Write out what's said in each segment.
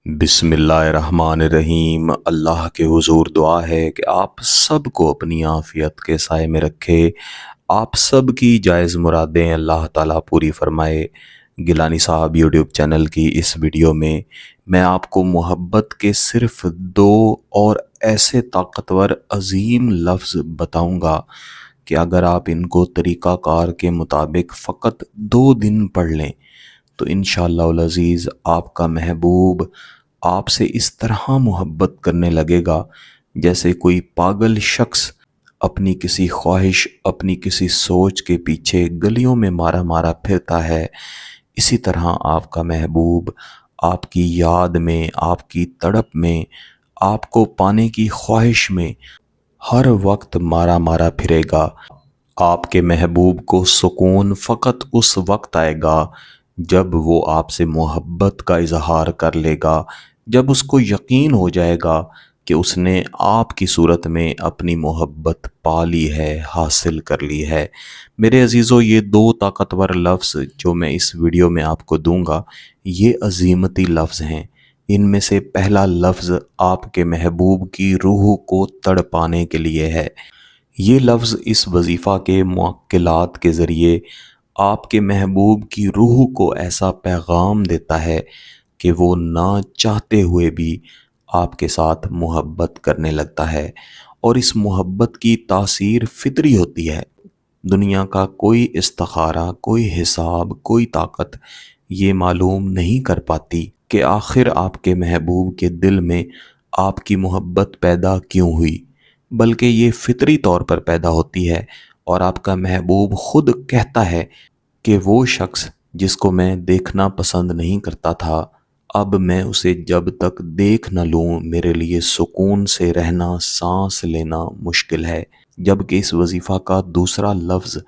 बिस्मिल्लाहिर्रहमानिर्रहीम। अल्लाह के हुजूर दुआ है कि आप सब को अपनी आफियत के साए में रखे। आप सब की जायज़ मुरादें अल्लाह ताला पूरी फरमाए। गिलानी साहब यूट्यूब चैनल की इस वीडियो में मैं आपको मोहब्बत के सिर्फ दो और ऐसे ताकतवर अजीम लफ्ज़ बताऊंगा कि अगर आप इनको तरीक़ाकार के मुताबिक फ़कत 2 दिन पढ़ लें तो इंशाअल्लाह अज़ीज़ आपका महबूब आपसे इस तरह मोहब्बत करने लगेगा जैसे कोई पागल शख्स अपनी किसी ख्वाहिश, अपनी किसी सोच के पीछे गलियों में मारा मारा फिरता है। इसी तरह आपका महबूब आपकी याद में, आपकी तड़प में, आपको पाने की ख्वाहिश में हर वक्त मारा मारा फिरेगा। आपके महबूब को सुकून फ़कत उस वक्त आएगा जब वो आपसे मोहब्बत का इजहार कर लेगा, जब उसको यकीन हो जाएगा कि उसने आपकी सूरत में अपनी मोहब्बत पा ली है, हासिल कर ली है। मेरे अजीज़ों, ये दो ताकतवर लफ्ज़ जो मैं इस वीडियो में आपको दूंगा, ये अजीमती लफ्ज़ हैं। इनमें से पहला लफ्ज़ आपके महबूब की रूह को तड़पाने के लिए है। ये लफ्ज़ इस वजीफ़ा के मुअक्किलात के ज़रिए आपके महबूब की रूह को ऐसा पैगाम देता है कि वो ना चाहते हुए भी आपके साथ मोहब्बत करने लगता है। और इस मोहब्बत की तासीर फितरी होती है। दुनिया का कोई इस्तिखारा, कोई हिसाब, कोई ताकत ये मालूम नहीं कर पाती कि आखिर आपके महबूब के दिल में आपकी मोहब्बत पैदा क्यों हुई, बल्कि ये फितरी तौर पर पैदा होती है। और आपका महबूब खुद कहता है कि वो शख्स जिसको मैं देखना पसंद नहीं करता था, अब मैं उसे जब तक देख न लूँ मेरे लिए सुकून से रहना, सांस लेना मुश्किल है। जबकि इस वजीफ़ा का दूसरा लफ्ज़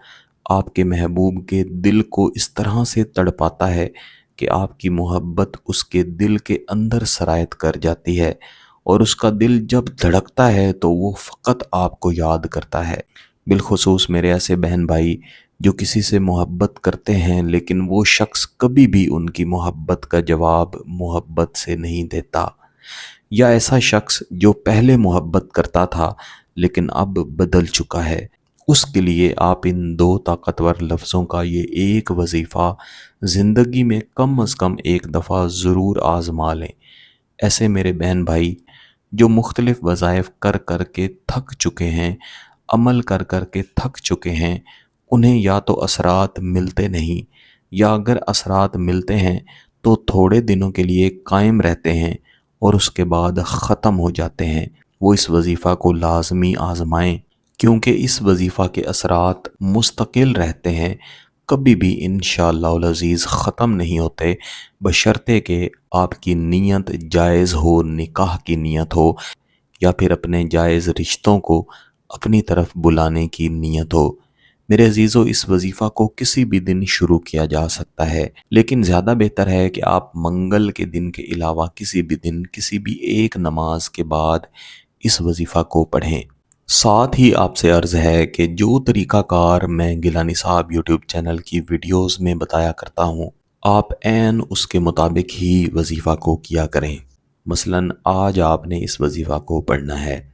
आपके महबूब के दिल को इस तरह से तड़पाता है कि आपकी मोहब्बत उसके दिल के अंदर सरायत कर जाती है। और उसका दिल जब धड़कता है तो वो फ़कत आपको याद करता है। बिलखुसूस मेरे ऐसे बहन भाई जो किसी से मोहब्बत करते हैं लेकिन वो शख्स कभी भी उनकी मोहब्बत का जवाब मोहब्बत से नहीं देता, या ऐसा शख्स जो पहले मोहब्बत करता था लेकिन अब बदल चुका है, उसके लिए आप इन दो ताकतवर लफ्ज़ों का ये एक वजीफ़ा ज़िंदगी में कम अज़ कम एक दफ़ा ज़रूर आज़मा लें। ऐसे मेरे बहन भाई जो मुख्तलिफ़ वज़ाइफ कर कर के थक चुके हैं, अमल कर कर के थक चुके हैं, उन्हें या तो असरात मिलते नहीं, या अगर असरात मिलते हैं तो थोड़े दिनों के लिए कायम रहते हैं और उसके बाद ख़त्म हो जाते हैं। वो इस वजीफ़ा को लाजमी आज़माएं, क्योंकि इस वजीफ़ा के असरात मुस्तकिल रहते हैं, कभी भी इंशाअल्लाह अज़ीज़ ख़त्म नहीं होते, बशर्ते कि आपकी नीयत जायज़ हो, निकाह की नीयत हो, या फिर अपने जायज़ रिश्तों को अपनी तरफ बुलाने की नीयत हो। मेरे अजीज़ों, इस वजीफ़ा को किसी भी दिन शुरू किया जा सकता है, लेकिन ज़्यादा बेहतर है कि आप मंगल के दिन के अलावा किसी भी दिन, किसी भी एक नमाज के बाद इस वजीफ़ा को पढ़ें। साथ ही आपसे अर्ज़ है कि जो तरीक़ाकार मैं गिलानी साहब यूट्यूब चैनल की वीडियोस में बताया करता हूँ, आप ऐन उसके मुताबिक ही वजीफ़ा को किया करें। मसलन आज आपने इस वजीफ़ा को पढ़ना है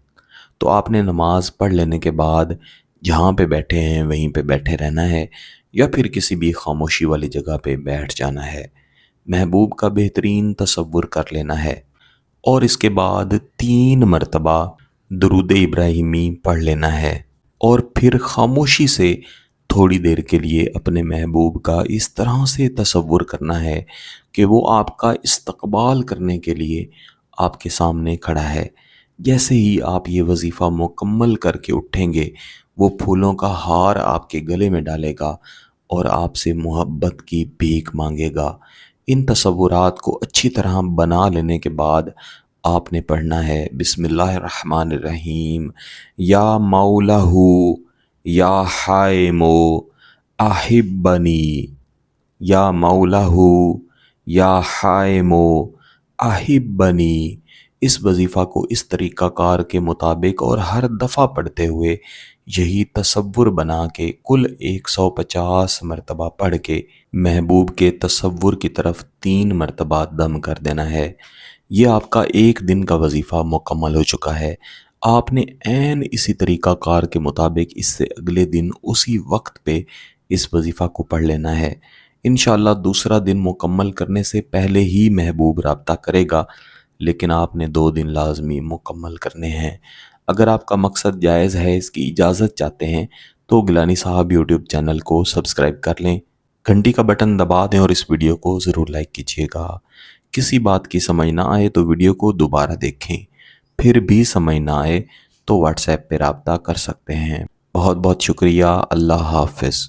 तो आपने नमाज पढ़ लेने के बाद जहाँ पे बैठे हैं वहीं पे बैठे रहना है, या फिर किसी भी खामोशी वाली जगह पे बैठ जाना है। महबूब का बेहतरीन तसव्वुर कर लेना है और इसके बाद 3 मरतबा दुरूद इब्राहिमी पढ़ लेना है। और फिर खामोशी से थोड़ी देर के लिए अपने महबूब का इस तरह से तसव्वुर करना है कि वो आपका इस्तकबाल करने के लिए आपके सामने खड़ा है। जैसे ही आप ये वजीफ़ा मुकम्मल करके उठेंगे, वो फूलों का हार आपके गले में डालेगा और आपसे मोहब्बत की भीख मांगेगा। इन तसव्वुरात को अच्छी तरह बना लेने के बाद आपने पढ़ना है बिस्मिल्लाहिर्रहमानिर्रहीम, या मौलाहू या हायमो अहिब्बनी, या मौलाहू या हायमो अहिब्बनी। इस वजीफ़ा को इस तरीक़ाकार के मुताबिक और हर दफ़ा पढ़ते हुए यही तसव्वुर बना के कुल 150 मरतबा पढ़ के महबूब के तसव्वुर की तरफ 3 मरतबा दम कर देना है। یہ آپ کا ایک دن کا وظیفہ مکمل ہو چکا ہے۔ آپ نے عین اسی طریقہ کار کے مطابق اس سے اگلے دن اسی وقت پہ اس وظیفہ کو پڑھ لینا ہے۔ انشاءاللہ دوسرا دن مکمل کرنے سے پہلے ہی محبوب رابطہ کرے گا، لیکن آپ نے 2 دن لازمی مکمل کرنے ہیں۔ اگر آپ کا مقصد جائز ہے، اس کی اجازت چاہتے ہیں، تو گیلانی صاحب یوٹیوب چینل کو سبسکرائب کر لیں، گھنٹی کا بٹن دبا دیں اور اس ویڈیو کو ضرور لائک کیجیے گا۔ کسی بات کی سمجھ نہ آئے تو ویڈیو کو دوبارہ دیکھیں، پھر بھی سمجھ نہ آئے تو واٹس ایپ پہ رابطہ کر سکتے ہیں۔ بہت بہت شکریہ۔ اللہ حافظ۔